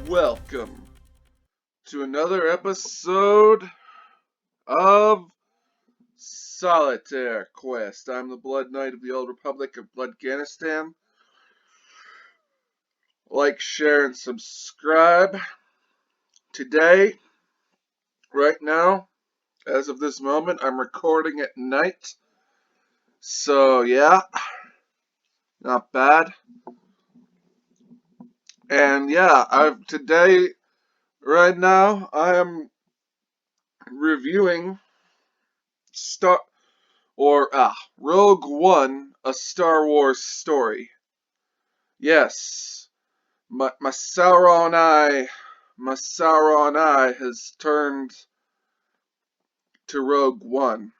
Welcome to another episode of Solitaire Quest. I'm the Blood Knight of the Old Republic of Bloodganistan. Like, share, and subscribe. Today, right now, as of this moment, I'm recording at night. So, yeah, not bad. And yeah, today, right now, I am reviewing Rogue One, a Star Wars story. Yes, my Sauron eye has turned to Rogue One.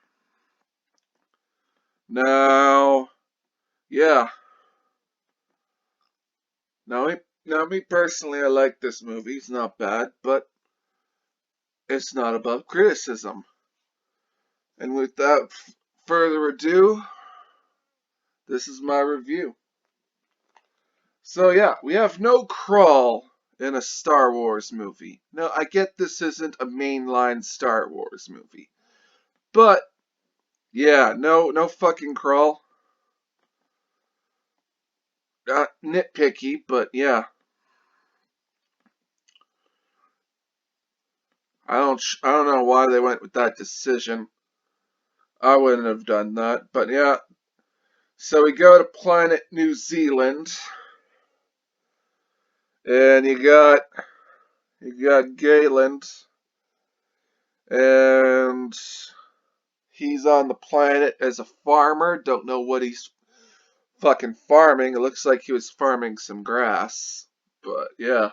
Now, yeah. Now me personally, I like this movie. It's not bad, but it's not above criticism. And without further ado, this is my review. So yeah, we have no crawl in a Star Wars movie. Now, I get this isn't a mainline Star Wars movie, but yeah, no fucking crawl. Not nitpicky, but yeah. I don't know why they went with that decision. I wouldn't have done that, but yeah. So we go to planet New Zealand, and you got Galen, and he's on the planet as a farmer. Don't know what he's fucking farming. It looks like he was farming some grass, but yeah.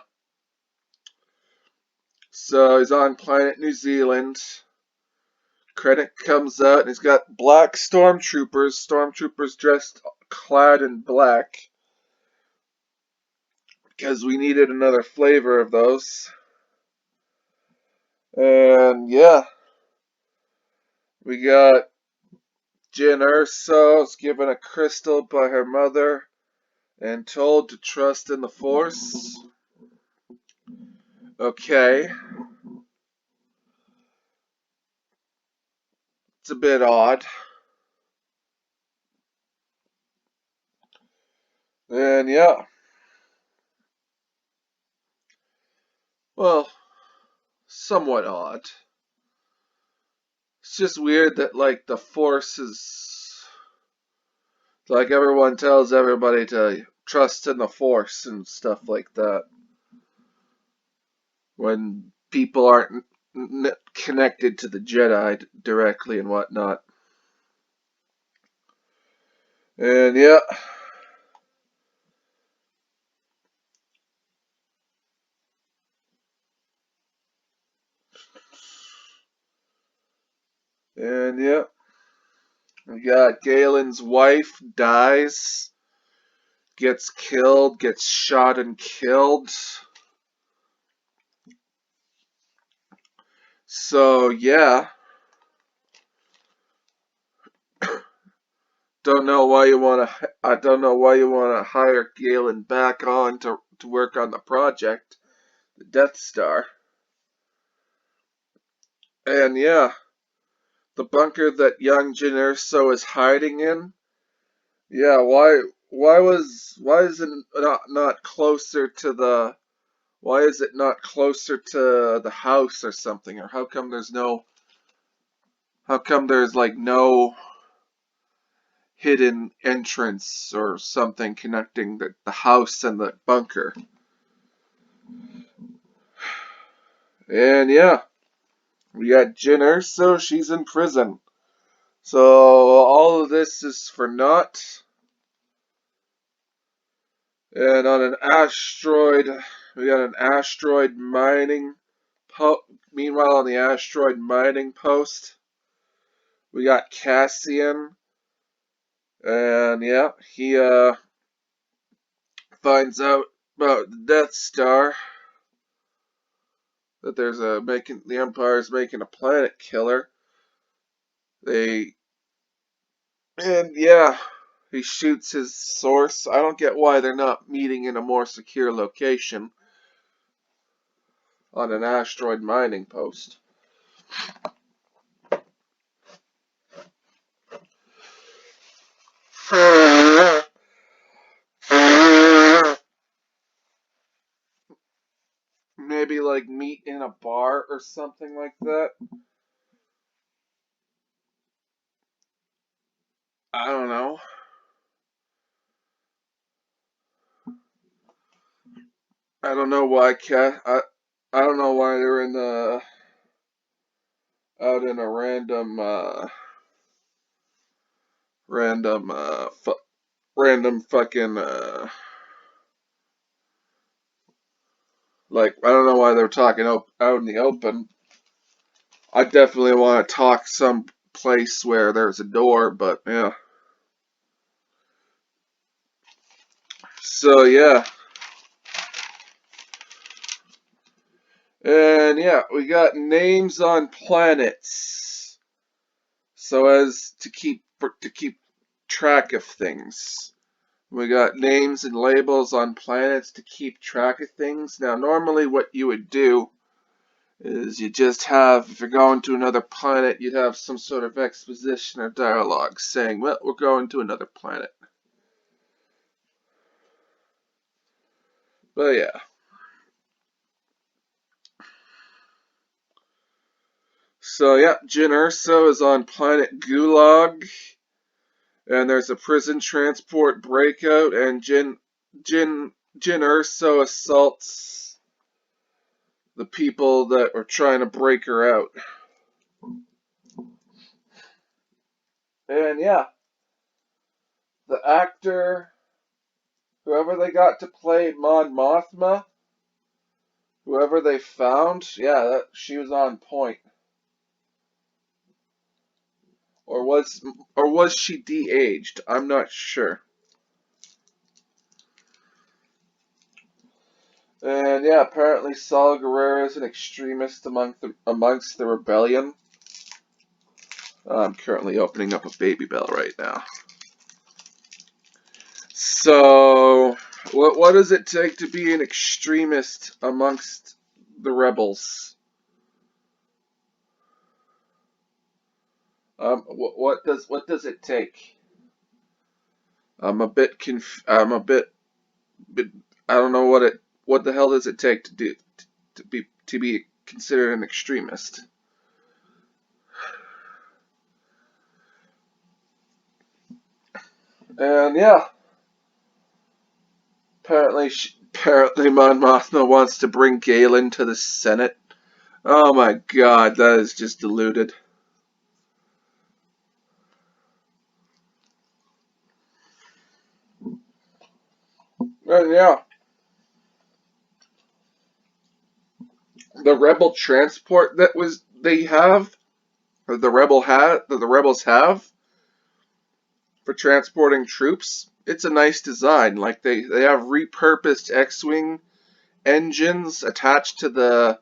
So he's on planet New Zealand. Credit comes out, and he's got black stormtroopers clad in black, because we needed another flavor of those. And yeah, we got Jyn Erso's given a crystal by her mother and told to trust in the Force. Okay. It's a bit odd. And yeah. Well, somewhat odd. It's just weird that, like, the Force is... Like, everyone tells everybody to trust in the Force and stuff like that, when people aren't connected to the Jedi directly and whatnot. And yeah. And yeah. We got Galen's wife dies, gets killed, gets shot and killed. So yeah. Don't know why you want to. I don't know why you want to hire Galen back on to work on the project, the Death Star. And yeah, the bunker that young Jyn Erso is hiding in. Yeah, why is it not closer to the why is it not closer to the house or something? Or how come there's like no hidden entrance or something connecting the house and the bunker? And yeah, we got Jyn Erso, she's in prison. So all of this is for naught. And on an asteroid, we got an asteroid mining meanwhile, on the asteroid mining post, we got Cassian. And yeah, he finds out about the Death Star, that the Empire's making a planet killer. And yeah, he shoots his source. I don't get why they're not meeting in a more secure location. on an asteroid mining post. Maybe like meet in a bar or something like that. I don't know. I don't know why I don't know why they're in out in a random random fucking like I don't know why they're talking out in the open. I definitely want to talk some place where there's a door, but yeah. So yeah. And yeah, we got names on planets so as to keep track of things. We got names and labels on planets to keep track of things. Now, normally what you would do is you just have, if you're going to another planet, you'd have some sort of exposition or dialogue saying, well, we're going to another planet. But yeah. So yeah, Jyn Erso is on planet Gulag, and there's a prison transport breakout, and Jyn Erso assaults the people that are trying to break her out. And yeah, the actor, whoever they got to play Mon Mothma, whoever they found, yeah, she was on point. Or was she de-aged? I'm not sure. And yeah, apparently Saul Guerrero is an extremist amongst the rebellion. I'm currently opening up a Baby Bell right now. So, what does it take to be an extremist amongst the rebels? What does it take? I'm a bit. I don't know what the hell does it take to do to be considered an extremist. And yeah, apparently Mon Mothma wants to bring Galen to the Senate. Oh my God, that is just deluded. And yeah, the rebel transport that was they have, or the rebels have for transporting troops. It's a nice design. Like they have repurposed X-wing engines attached to the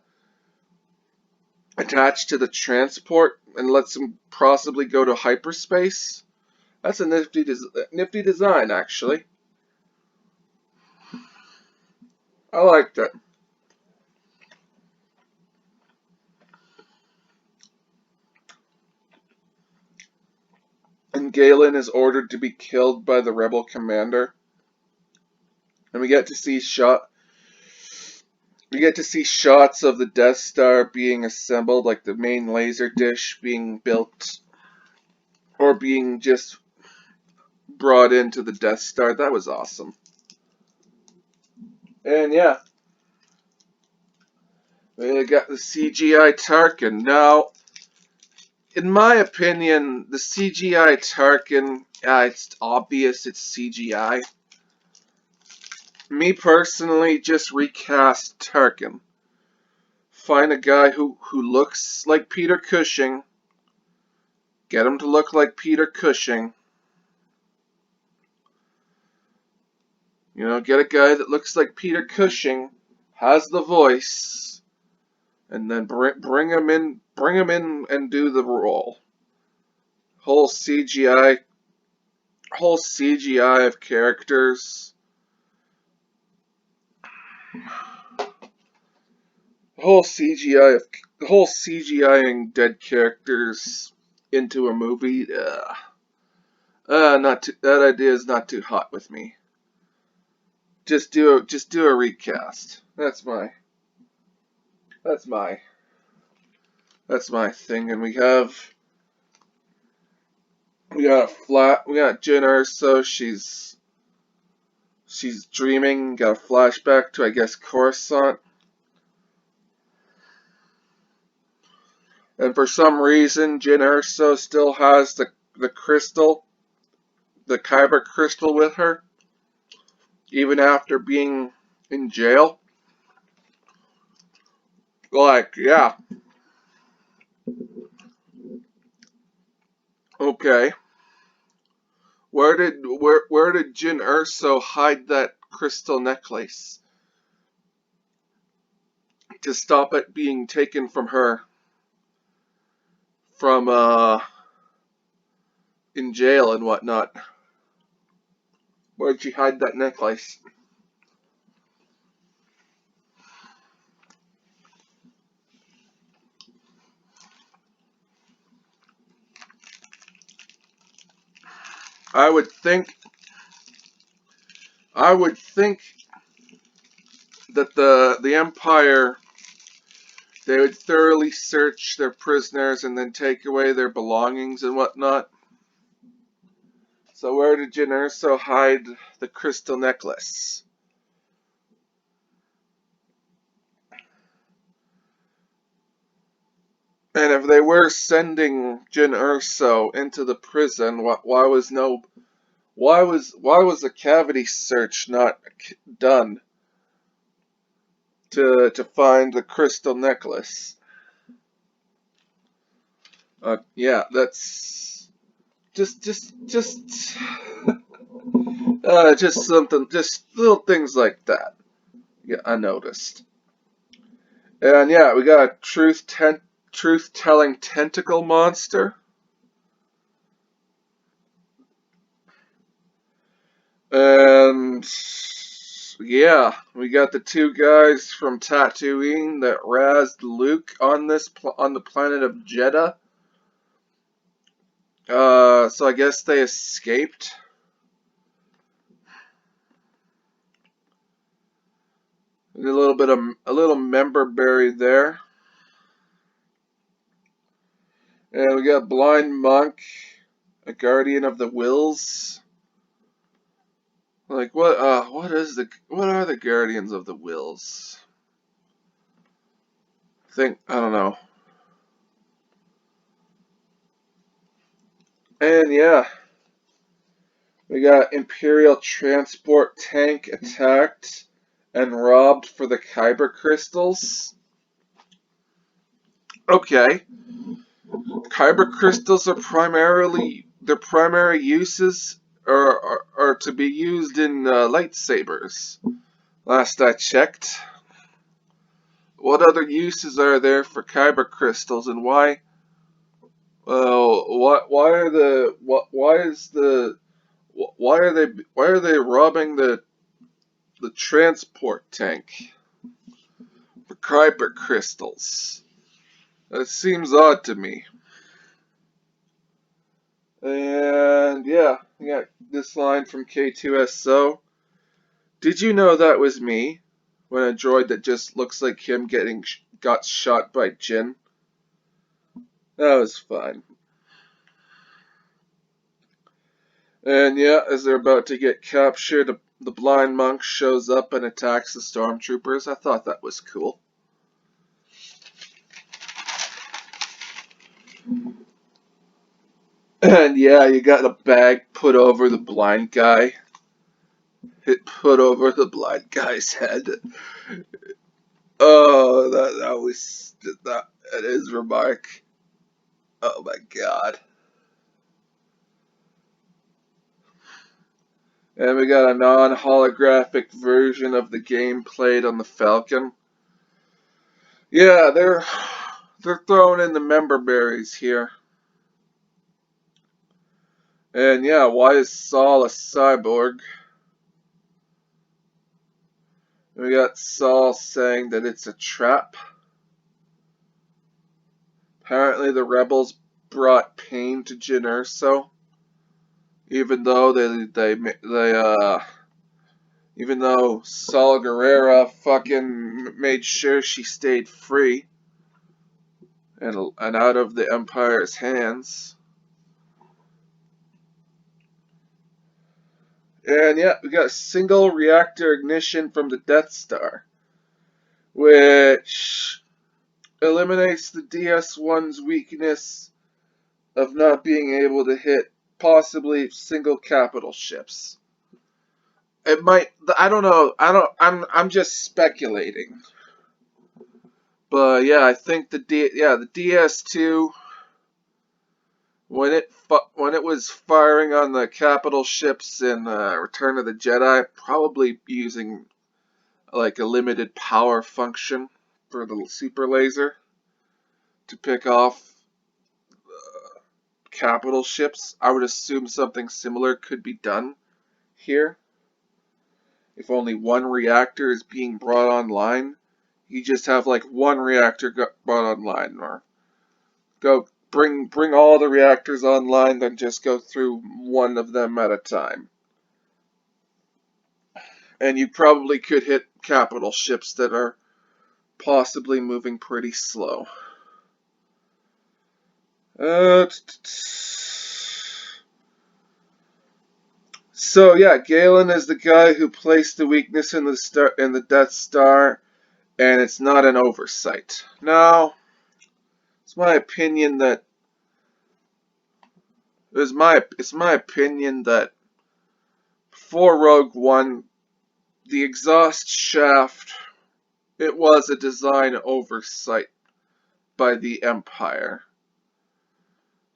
transport and lets them possibly go to hyperspace. That's a nifty design, actually. I like that. And Galen is ordered to be killed by the rebel commander, and we get to see shots of the Death Star being assembled, like the main laser dish being built, or being just brought into the Death Star. That was awesome. And yeah, we got the CGI Tarkin. Now, in my opinion, the CGI Tarkin, it's obvious it's CGI. Me personally, just recast Tarkin. Find a guy who looks like Peter Cushing. Get him to look like Peter Cushing. You know, get a guy that looks like Peter Cushing, has the voice, and then bring him in and do the role. Whole CGI, whole CGI of characters. the whole CGIing dead characters into a movie, not too, that idea is not too hot with me. Just do a recast. That's my that's my thing. And we got Jyn Erso. She's dreaming. Got a flashback to, I guess, Coruscant. And for some reason, Jyn Erso still has the crystal, the Kyber crystal with her, even after being in jail. Like, yeah, okay. Where did Jyn Erso hide that crystal necklace to stop it being taken from her from in jail and whatnot? Where'd she hide that necklace? I would think I would think that the Empire, they would thoroughly search their prisoners and then take away their belongings and whatnot. So where did Jyn Erso hide the crystal necklace? And if they were sending Jyn Erso into the prison, why was the cavity search not done to find the crystal necklace? Yeah, that's just just something, just little things like that. Yeah, I noticed. And yeah, we got a truth-telling tentacle monster. And yeah, we got the two guys from Tatooine that razzed Luke on on the planet of Jeddah. So I guess they escaped. A little member buried there. And we got Blind Monk, a guardian of the Wills. Like what are the guardians of the Wills? I don't know. And yeah, we got Imperial transport tank attacked and robbed for the Kyber crystals. Okay, Kyber crystals are their primary uses are to be used in lightsabers. Last I checked. What other uses are there for Kyber crystals, and why? Why are the why is the why are they robbing the transport tank for Kyber crystals? That seems odd to me. And yeah, we got this line from K2SO. Did you know that was me? When a droid that just looks like him got shot by Jyn. That was fine. And yeah, as they're about to get captured, the blind monk shows up and attacks the stormtroopers. I thought that was cool. And yeah, you got a bag put over the blind guy. It put over the blind guy's head. Oh, that was that is remark. Oh my god. And we got a non-holographic version of the game played on the Falcon. Yeah, they're throwing in the member berries here. And yeah, why is Saul a cyborg? We got Saul saying that it's a trap. Apparently the rebels brought pain to Jyn Erso, even though even though Saw Gerrera fucking made sure she stayed free and out of the Empire's hands. And yeah, we got single reactor ignition from the Death Star, which eliminates the DS-1's weakness of not being able to hit possibly single capital ships. It might, I don't know, I'm just speculating. But yeah, I think the DS2, when it was firing on the capital ships in Return of the Jedi, probably using like a limited power function for the super laser to pick off capital ships. I would assume something similar could be done here. If only one reactor is being brought online, you just have like one reactor brought online, or go bring all the reactors online, then just go through one of them at a time. And you probably could hit capital ships that are possibly moving pretty slow. So yeah, Galen is the guy who placed the weakness in the Death Star, and it's not an oversight. Now, it's my opinion that before Rogue One, the exhaust shaft, it was a design oversight by the Empire.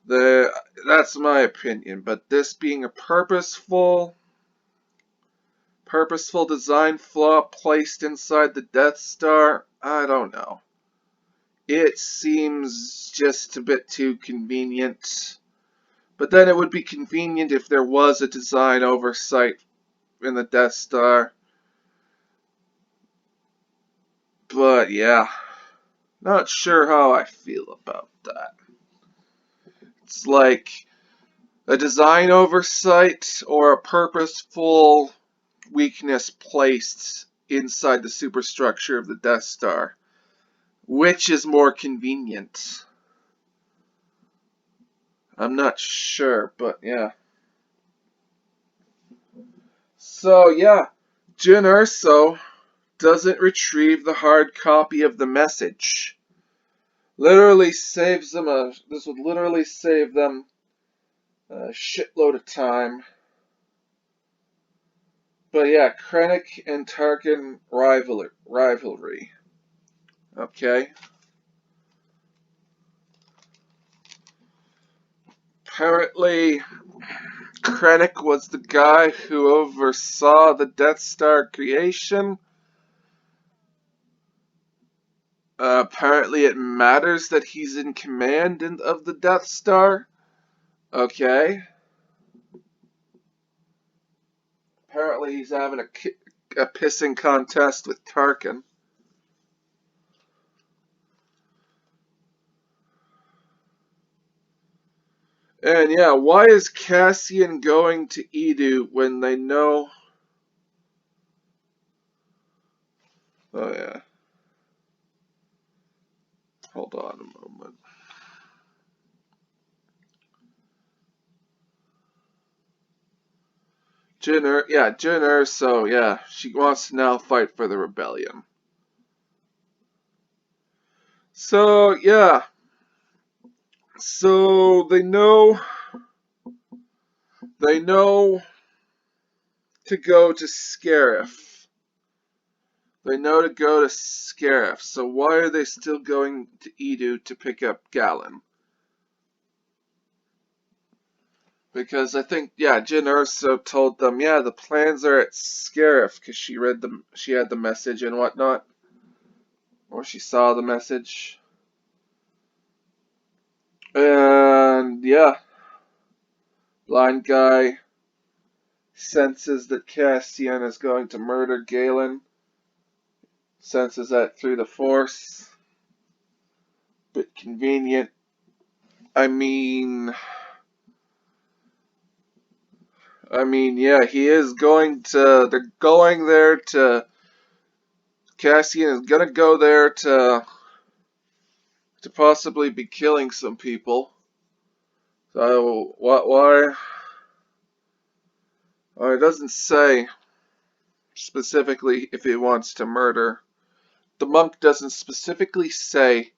That's my opinion, but this being a purposeful design flaw placed inside the Death Star, I don't know. It seems just a bit too convenient. But then it would be convenient if there was a design oversight in the Death Star. But yeah, not sure how I feel about that. It's like a design oversight or a purposeful weakness placed inside the superstructure of the Death Star. Which is more convenient? I'm not sure, but yeah. So yeah, Jyn Erso doesn't retrieve the hard copy of the message. Literally saves them this would literally save them a shitload of time. But yeah, Krennic and Tarkin rivalry. Okay. Apparently, Krennic was the guy who oversaw the Death Star creation. Apparently, it matters that he's in command of the Death Star. Okay. Apparently, he's having a pissing contest with Tarkin. And yeah, why is Cassian going to Edu when they know... Oh yeah. Hold on a moment. Jyn Erso, yeah, she wants to now fight for the rebellion. So, yeah. So, they know to go to Scarif. They know to go to Scarif. So why are they still going to Edu to pick up Galen? Because I think, yeah, Jyn Erso told them, yeah, the plans are at Scarif, because she had the message and whatnot. Or she saw the message. And, yeah. Blind guy senses that Cassian is going to murder Galen. Senses that through the Force. Bit convenient. I mean, yeah, he is going to, they're going there to, Cassian is gonna go there to possibly be killing some people. So, why? Well, it doesn't say specifically if he wants to murder. The monk doesn't specifically say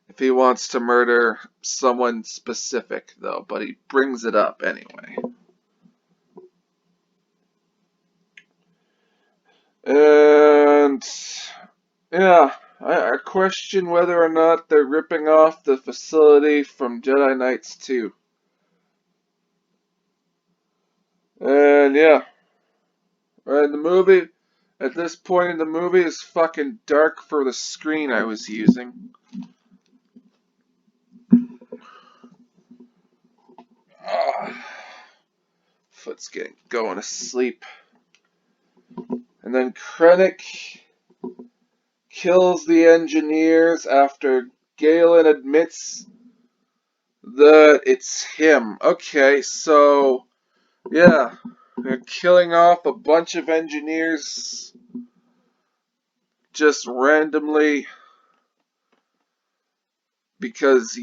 if he wants to murder someone specific, though, but he brings it up anyway. And yeah, I question whether or not they're ripping off the facility from Jedi Knights 2. And yeah, right, the movie, at this point in the movie, is fucking dark for the screen I was using. Foot's getting going to sleep. And then Krennic kills the engineers after Galen admits that it's him. Okay, so yeah, they're killing off a bunch of engineers just randomly because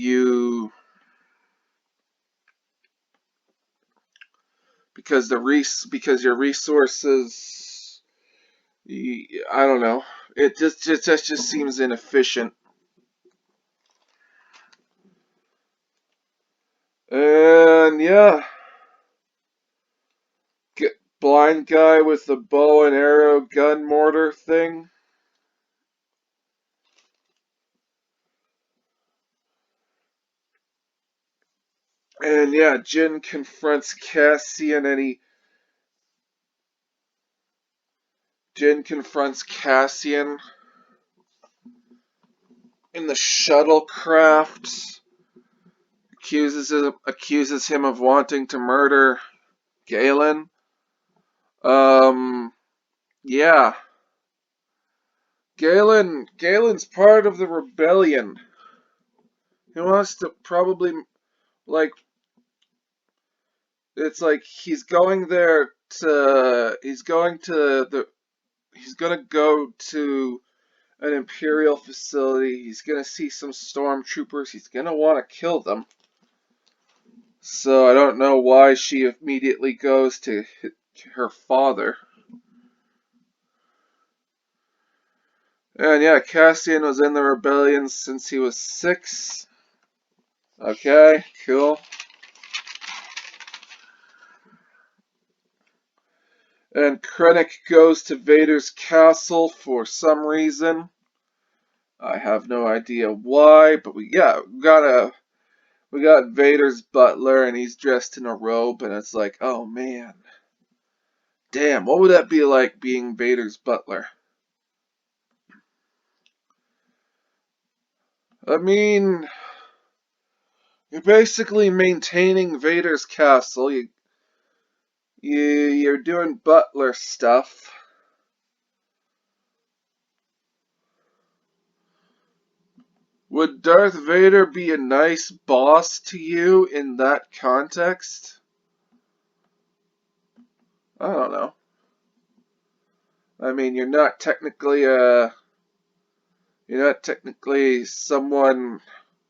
because your resources, I don't know. It just seems inefficient. And yeah, get blind guy with the bow and arrow gun mortar thing. And yeah, Jin confronts Cassian and Jin confronts Cassian in the shuttlecraft, accuses him of wanting to murder Galen. Yeah. Galen's part of the rebellion. He wants to probably, like, it's like he's going there to, he's gonna go to an Imperial facility. He's gonna see some stormtroopers. He's gonna want to kill them. So I don't know why she immediately goes to her father. And yeah, Cassian was in the rebellion since he was 6. Okay, cool. And Krennic goes to Vader's castle for some reason. I have no idea why, but we got Vader's butler, and he's dressed in a robe, and it's like, oh man, damn, what would that be like being Vader's butler? I mean, you're basically maintaining Vader's castle. You're doing butler stuff. Would Darth Vader be a nice boss to you in that context? I don't know. I mean, you're not technically someone,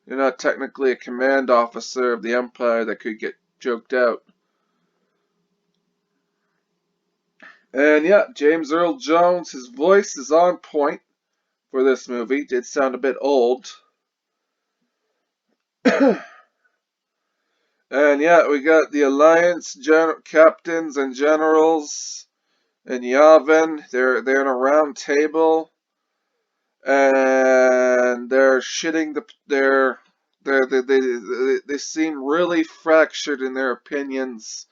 you're not technically a command officer of the Empire that could get joked out. And yeah, James Earl Jones, his voice is on point for this movie. Did sound a bit old. And yeah, we got the Alliance captains and generals in Yavin. They're in a round table, and they're shitting they seem really fractured in their opinions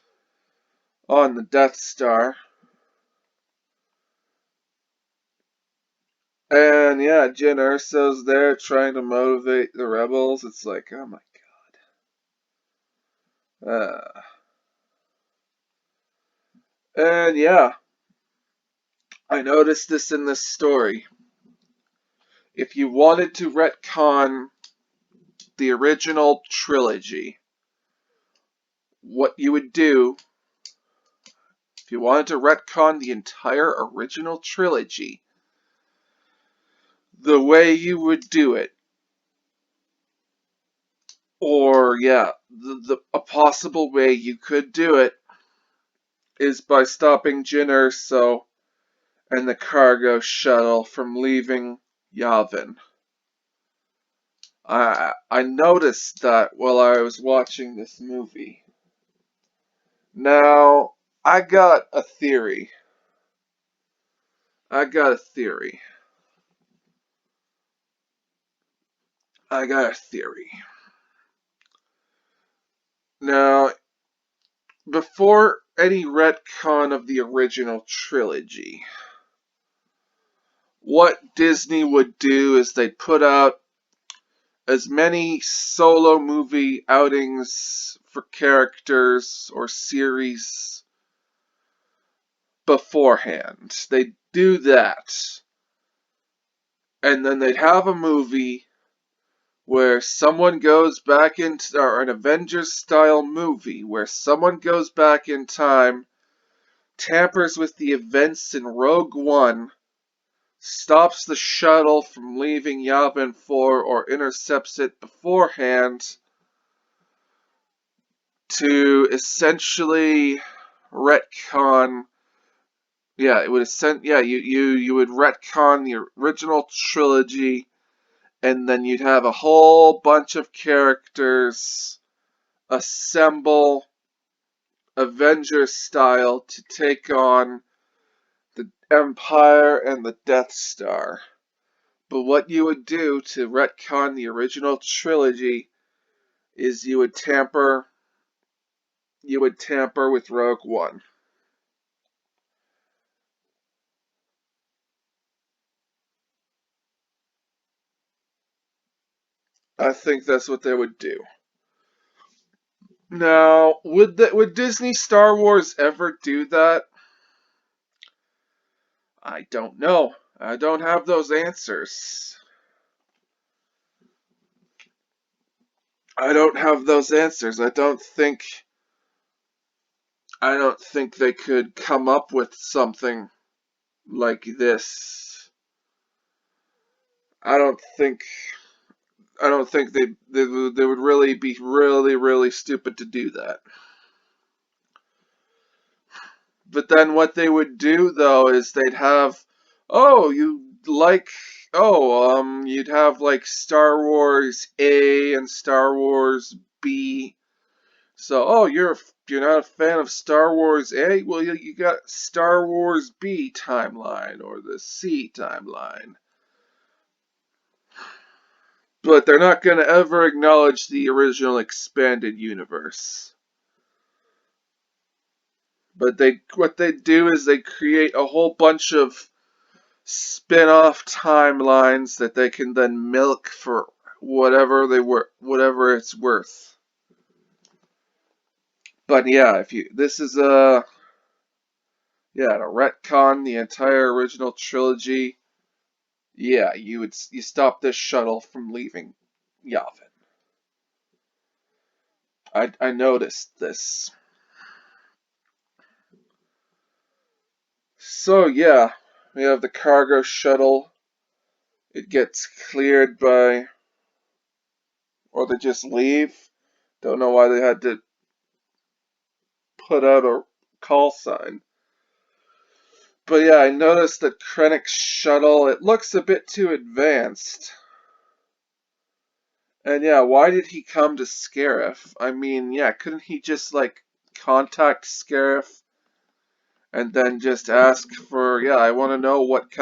on the Death Star. And yeah, Jyn Erso's there trying to motivate the rebels. It's like, oh my god. And yeah, I noticed this in this story. If you wanted to retcon the original trilogy, what you would do if you wanted to retcon the entire original trilogy, the way you would do it, or yeah, a possible way you could do it, is by stopping Jyn Erso and the cargo shuttle from leaving Yavin. I noticed that while I was watching this movie. Now, I got a theory. I got a theory. I got a theory. Now, before any retcon of the original trilogy, what Disney would do is they'd put out as many solo movie outings for characters or series beforehand. They'd do that. And then they'd have a movie where someone goes back into, or an Avengers style movie where someone goes back in time, tampers with the events in Rogue One, stops the shuttle from leaving Yavin 4 or intercepts it beforehand to essentially retcon. Yeah, it would you would retcon the original trilogy, and then you'd have a whole bunch of characters assemble Avengers style to take on the Empire and the Death Star. But what you would do to retcon the original trilogy is you would tamper with Rogue One. I think that's what they would do. Now, would Disney Star Wars ever do that? I don't know. I don't have those answers. I don't have those answers. I don't think they could come up with something like this. I don't think they would really be really stupid to do that. But then what they would do though is they'd have, oh, you'd have like Star Wars A and Star Wars B. So, oh, you're not a fan of Star Wars A? Well, you got Star Wars B timeline or the C timeline. But they're not going to ever acknowledge the original expanded universe. But what they do is they create a whole bunch of spin-off timelines that they can then milk for whatever it's worth. But yeah, to retcon the entire original trilogy, yeah, you stop this shuttle from leaving Yavin. I noticed this. So yeah, we have the cargo shuttle. It gets cleared by, or they just leave. Don't know why they had to put out a call sign. But yeah, I noticed that Krennic's shuttle, it looks a bit too advanced. And yeah, why did he come to Scarif? I mean, yeah, couldn't he just like contact Scarif and then just ask for, yeah, I want to know what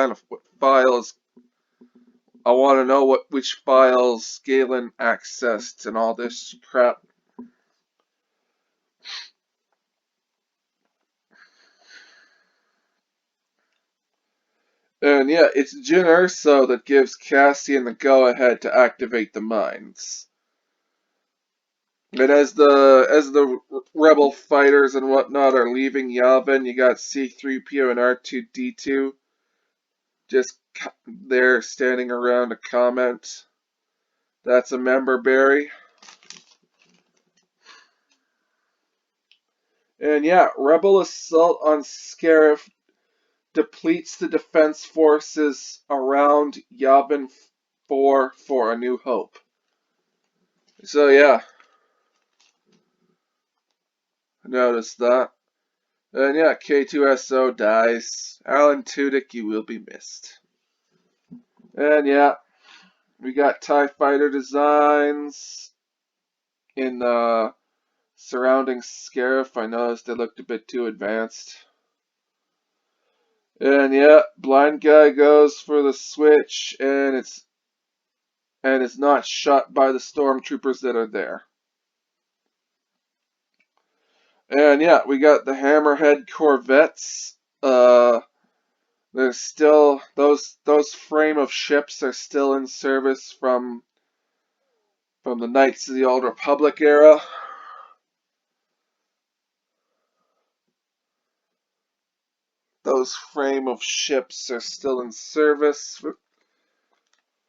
files, I want to know which files Galen accessed and all this crap. And yeah, it's Jyn Erso that gives Cassian the go-ahead to activate the mines. And as the rebel fighters and whatnot are leaving Yavin, you got C-3PO and R2-D2 just there standing around to comment. That's a member berry. And yeah, Rebel assault on Scarif depletes the defense forces around Yavin 4 for A New Hope. So yeah, notice that. And yeah, K2SO dies. Alan Tudyk, you will be missed. And yeah, we got TIE fighter designs in surrounding Scarif. I noticed they looked a bit too advanced. And yeah, blind guy goes for the switch, and it's not shot by the stormtroopers that are there. And yeah, we got the Hammerhead Corvettes. There's still those frame of ships are still in service from the Knights of the Old Republic era. Those frame of ships are still in service.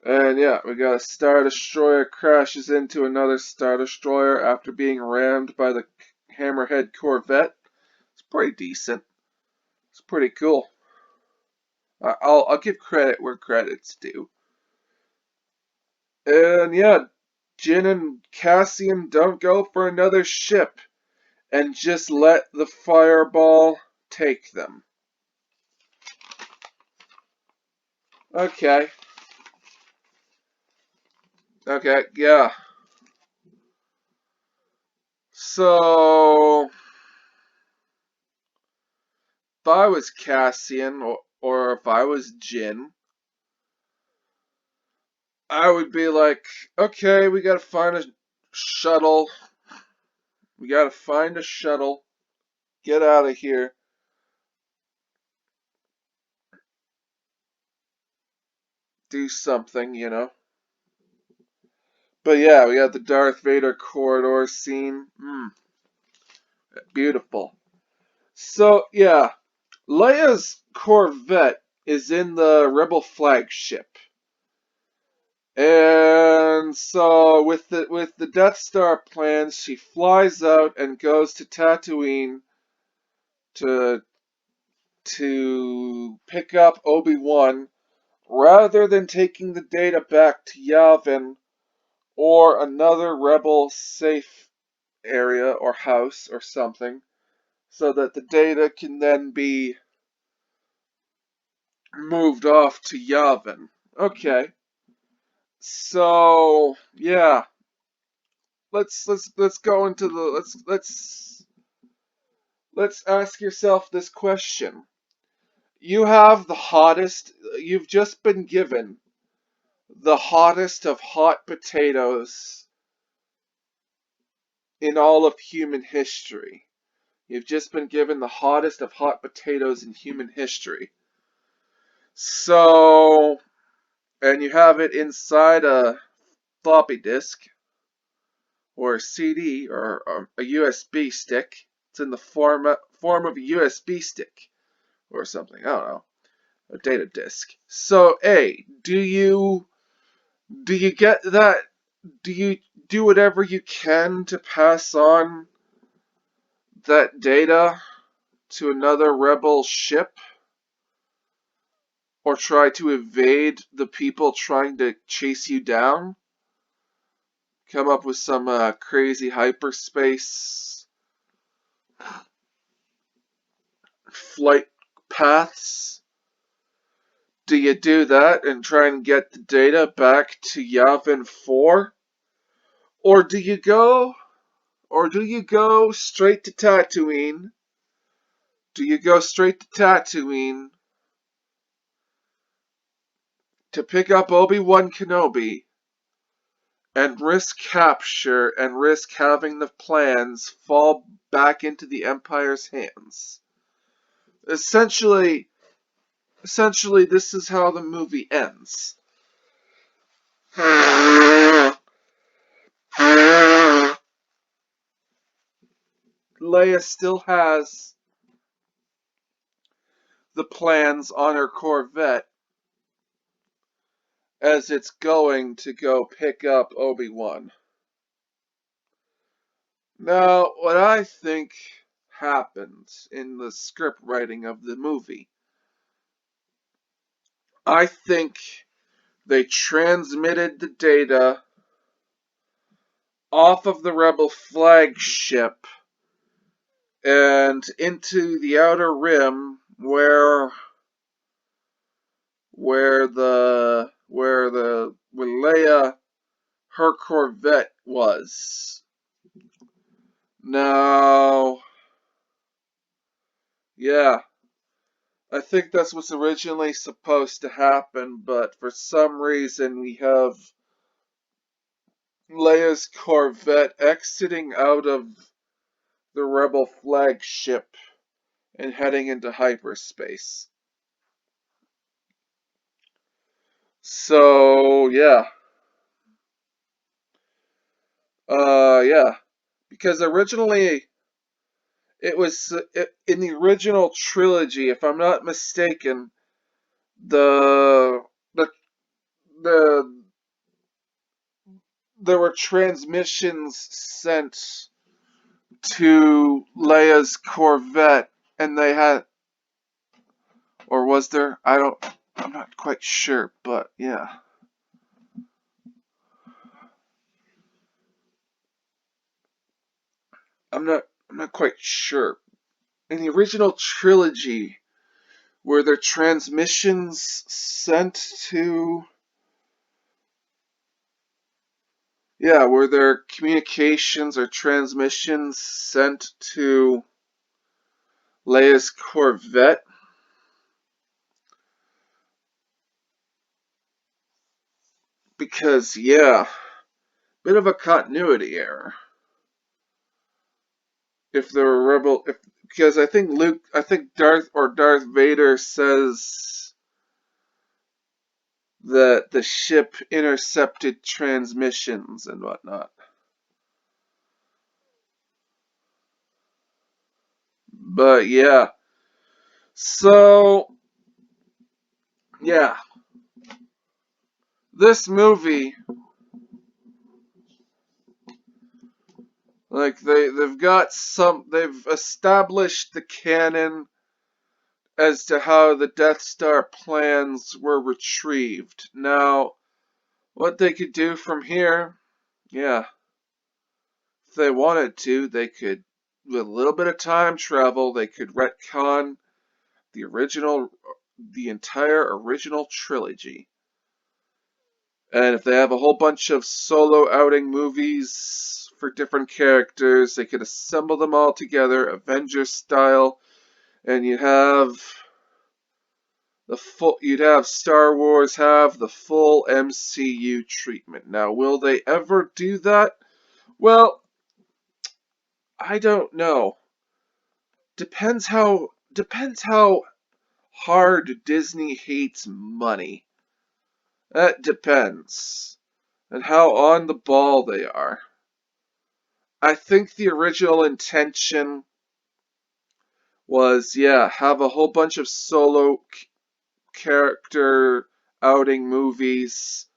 And yeah, we got a Star Destroyer crashes into another Star Destroyer after being rammed by the Hammerhead Corvette. It's pretty decent. It's pretty cool. I'll give credit where credit's due. And yeah, Jin and Cassian don't go for another ship and just let the fireball take them. Okay. Okay, yeah. So, if I was Cassian or if I was Jin, I would be like, okay, we gotta find a shuttle. We gotta find a shuttle. Get out of here. Do something, you know. But yeah, we got the Darth Vader corridor scene. Beautiful. So yeah, Leia's Corvette is in the Rebel flagship. And so with the Death Star plans, she flies out and goes to Tatooine to pick up Obi-Wan rather than taking the data back to Yavin or another Rebel safe area or house or something, so that the data can then be moved off to Yavin. Okay. So, yeah. Let's go into the let's ask yourself this question. You have the hottest, you've just been given the hottest of hot potatoes in all of human history. You've just been given the hottest of hot potatoes in human history. So, and you have it inside a floppy disk or a CD or a USB stick. It's in the form of a USB stick or something. I don't know. A data disk. So, A, do you get that? Do you do whatever you can to pass on that data to another rebel ship? Or try to evade the people trying to chase you down? Come up with some crazy hyperspace flight paths? Do you do that and try and get the data back to Yavin 4? Or do you go straight to Tatooine? Do you go straight to Tatooine to pick up Obi-Wan Kenobi and risk capture and risk having the plans fall back into the Empire's hands? Essentially, this is how the movie ends. Leia still has the plans on her Corvette, as it's going to go pick up Obi-Wan. Now, what I think happened in the script writing of the movie, I think they transmitted the data off of the Rebel flagship and into the Outer Rim where Leia, her Corvette was. Now, yeah, I think that's what's originally supposed to happen, but for some reason we have Leia's Corvette exiting out of the Rebel flagship and heading into hyperspace. So, yeah. Yeah. Because originally it was in the original trilogy, if I'm not mistaken, the the the there were transmissions sent to Leia's Corvette, and they had, or was there? I'm not quite sure, but yeah. I'm not quite sure. In the original trilogy, were there transmissions sent to, yeah, were there communications or transmissions sent to Leia's Corvette? Because, yeah, bit of a continuity error. If the rebel, if because I think Darth Vader says that the ship intercepted transmissions and whatnot. But yeah, so yeah, this movie, like they've established the canon as to how the Death Star plans were retrieved. Now, what they could do from here, yeah, if they wanted to, they could, with a little bit of time travel, they could retcon the original, the entire original trilogy. And if they have a whole bunch of solo outing movies for different characters, they could assemble them all together, Avengers style, and you'd have Star Wars have the full MCU treatment. Now, will they ever do that? Well, I don't know. Depends how hard Disney hates money. That depends. And how on the ball they are. I think the original intention was, yeah, have a whole bunch of solo character outing movies,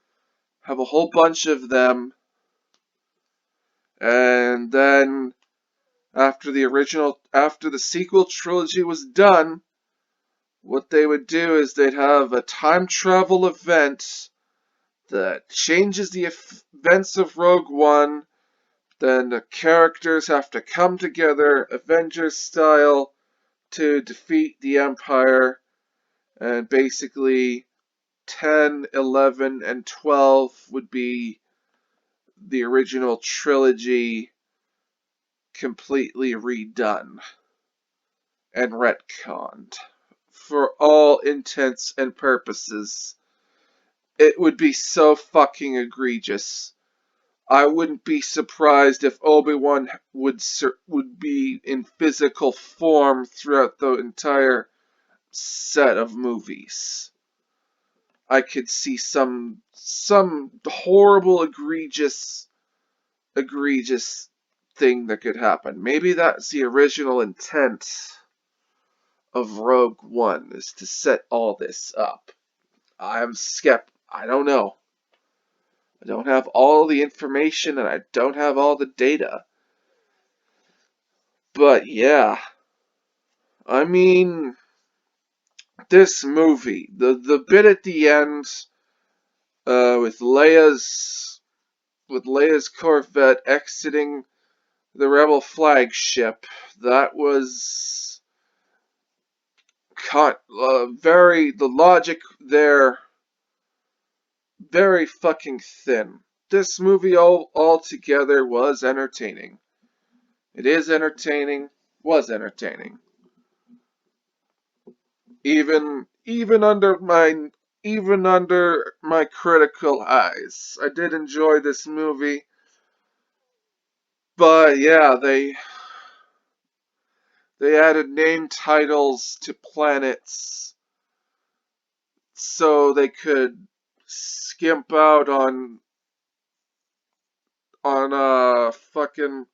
have a whole bunch of them, and then after the sequel trilogy was done, what they would do is they'd have a time travel event that changes the events of Rogue One. Then the characters have to come together, Avengers style, to defeat the Empire. And basically, 10, 11, and 12 would be the original trilogy completely redone and retconned. For all intents and purposes, it would be so fucking egregious. I wouldn't be surprised if Obi-Wan would be in physical form throughout the entire set of movies. I could see some horrible, egregious thing that could happen. Maybe that's the original intent of Rogue One, is to set all this up. I don't know. I don't have all the information and I don't have all the data. But yeah, I mean, this movie, the bit at the end, with Leia's Corvette exiting the Rebel flagship, that was the logic there, very fucking thin. This movie altogether was entertaining. It is entertaining, was entertaining. Even under my critical eyes. I did enjoy this movie, but yeah, they added name titles to planets so they could skimp out on fucking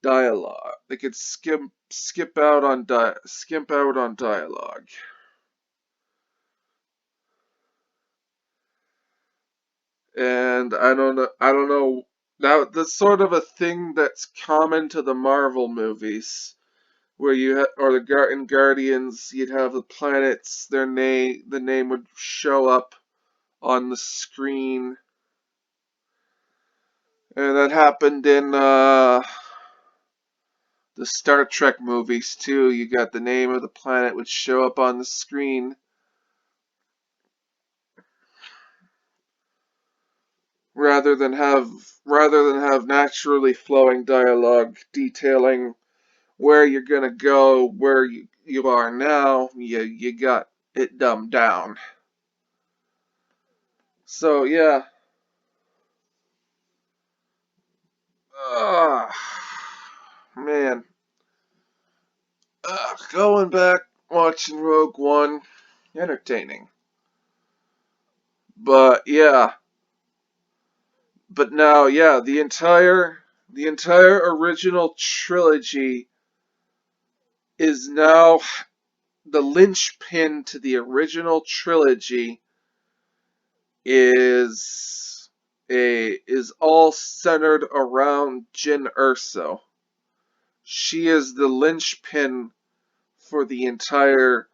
dialogue. They could skimp out on dialogue. And I don't know. Now that's sort of a thing that's common to the Marvel movies, where or in Guardians, you'd have the planets, the name would show up on the screen, and that happened in the Star Trek movies too. You got the name of the planet would show up on the screen, rather than have naturally flowing dialogue detailing where you're gonna go, where you are now. You got it dumbed down. So yeah. Ah, man. Going back, watching Rogue One, entertaining. But yeah, but now, yeah, the entire original trilogy is now the linchpin to the original trilogy is all centered around Jyn Erso. She is the linchpin for the entire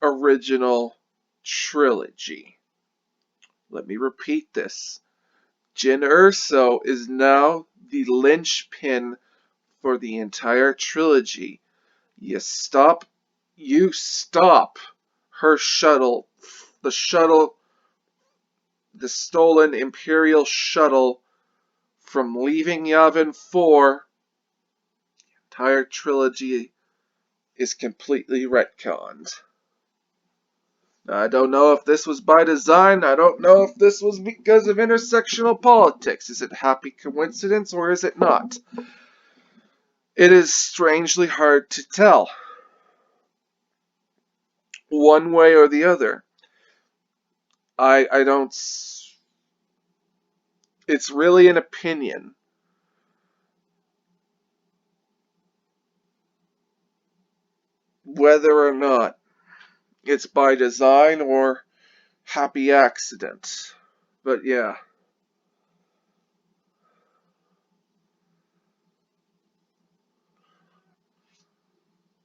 original trilogy. Let me repeat this. Jyn Erso is now the linchpin for the entire trilogy. You stop her shuttle, the shuttle, the stolen Imperial shuttle from leaving Yavin 4. The entire trilogy is completely retconned. Now, I don't know if this was by design. I don't know if this was because of intersectional politics. Is it happy coincidence or is it not? It is strangely hard to tell, one way or the other. I don't. It's really an opinion. Whether or not it's by design or happy accident. But yeah.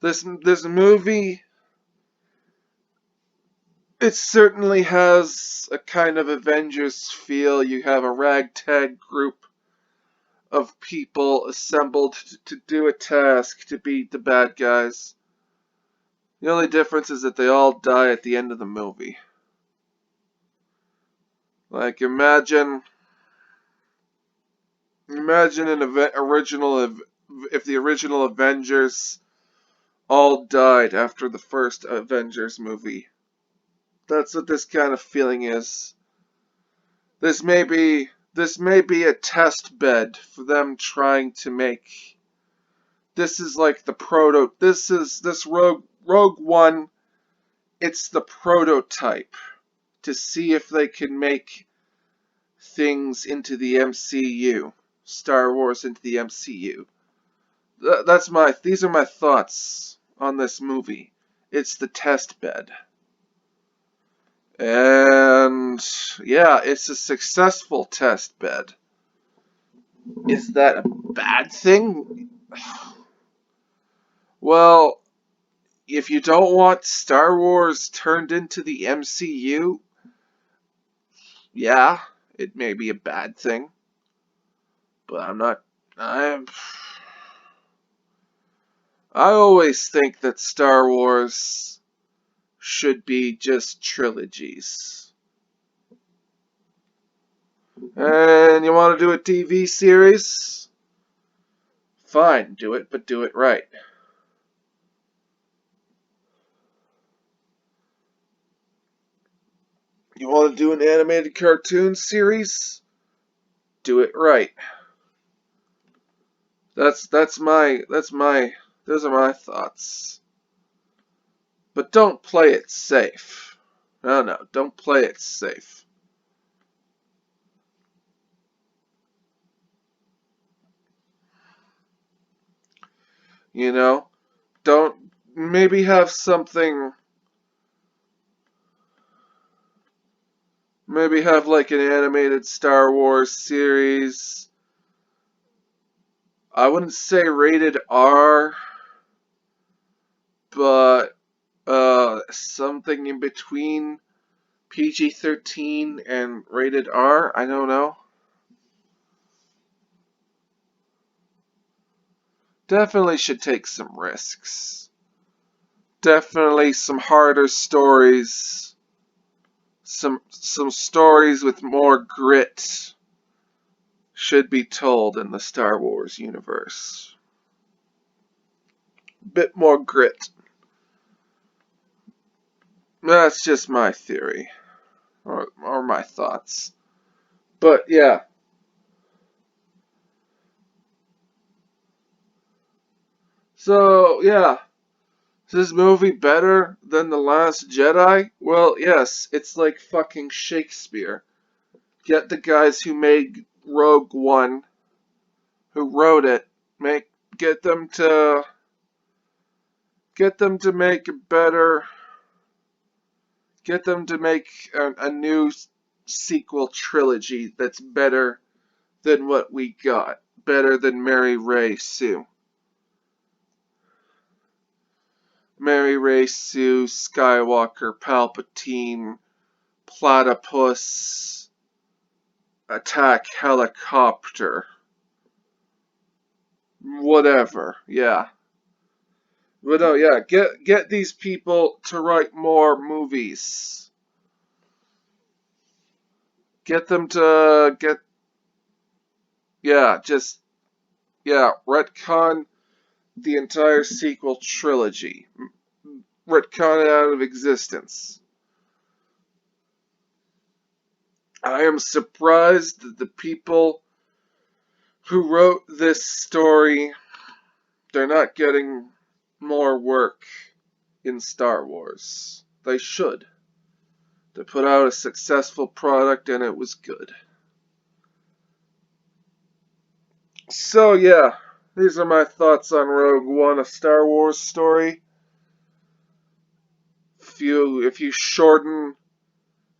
This movie, it certainly has a kind of Avengers feel. You have a ragtag group of people assembled to do a task to beat the bad guys. The only difference is that they all die at the end of the movie. Like imagine if the original Avengers all died after the first Avengers movie. That's what this kind of feeling is. This may be a test bed for them trying to make. This is like the proto. This Rogue One. It's the prototype to see if they can make things into the MCU, Star Wars into the MCU. These are my thoughts on this movie. It's the test bed. And Yeah, it's a successful test bed. Is that a bad thing? Well, if you don't want Star Wars turned into the MCU, yeah, it may be a bad thing. But I'm not. I'm. I always think that Star Wars should be just trilogies. And you want to do a TV series? Fine, do it, but do it right. You want to do an animated cartoon series? Do it right. Those are my thoughts. But don't play it safe. No, don't play it safe. You know, don't maybe have something. Maybe have like an animated Star Wars series. I wouldn't say rated R, but something in between PG-13 and rated R. I don't know. Definitely should take some risks. Definitely some harder stories. Some stories with more grit should be told in the Star Wars universe. Bit more grit. That's just my theory. Or my thoughts. But yeah. So yeah. Is this movie better than The Last Jedi? Well, yes, it's like fucking Shakespeare. Get the guys who made Rogue One, who wrote it, make get them to make a better, get them to make a new sequel trilogy that's better than what we got, better than Mary Ray Sue. Mary Ray Sue, Skywalker, Palpatine, Platypus, Attack Helicopter, whatever. Yeah, but no, yeah. Get these people to write more movies. Get them to get yeah, just yeah, retcon the entire sequel trilogy. Retcon it out of existence. I am surprised that the people who wrote this story, they're not getting more work in Star Wars. They should. They put out a successful product and it was good. So yeah, these are my thoughts on Rogue One, a Star Wars story. If you shorten,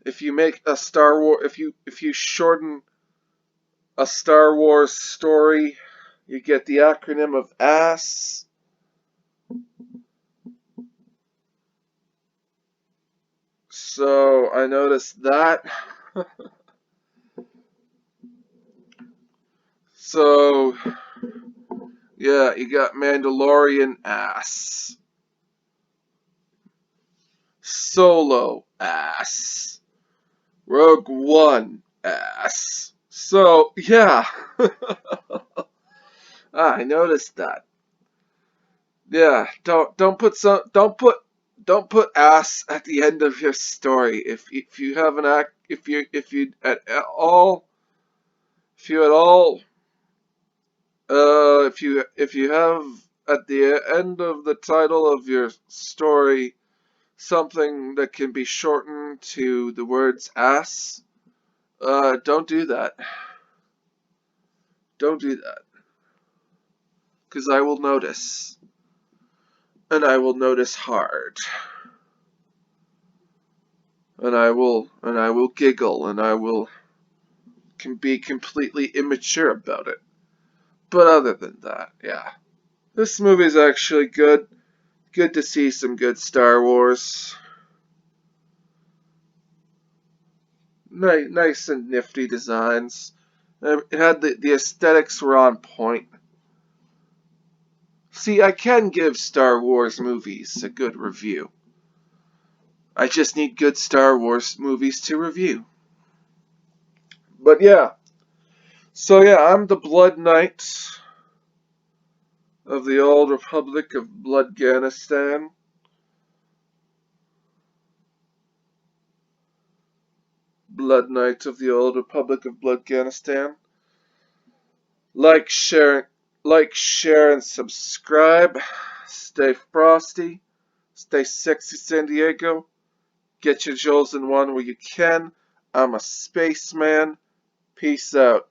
if you make a Star Wars, if you shorten a Star Wars story, you get the acronym of ASS. So I noticed that. So yeah, you got Mandalorian ass, Solo ass, Rogue One ass. So yeah, I noticed that. Yeah, don't put ass at the end of your story. If you have an act if you at all if you at all if you have at the end of the title of your story something that can be shortened to the words ass, don't do that. Don't do that. Because I will notice. And I will notice hard. and I will giggle, and can be completely immature about it. But other than that, yeah. This movie is actually good. Good to see some good Star Wars. Nice and nifty designs. It had the aesthetics were on point. See, I can give Star Wars movies a good review. I just need good Star Wars movies to review. But yeah. So yeah, I'm the Blood Knight of the Old Republic of Bloodganistan. Blood Knight of the Old Republic of Bloodganistan. Like, share, and subscribe. Stay frosty. Stay sexy, San Diego. Get your jewels in one where you can. I'm a spaceman. Peace out.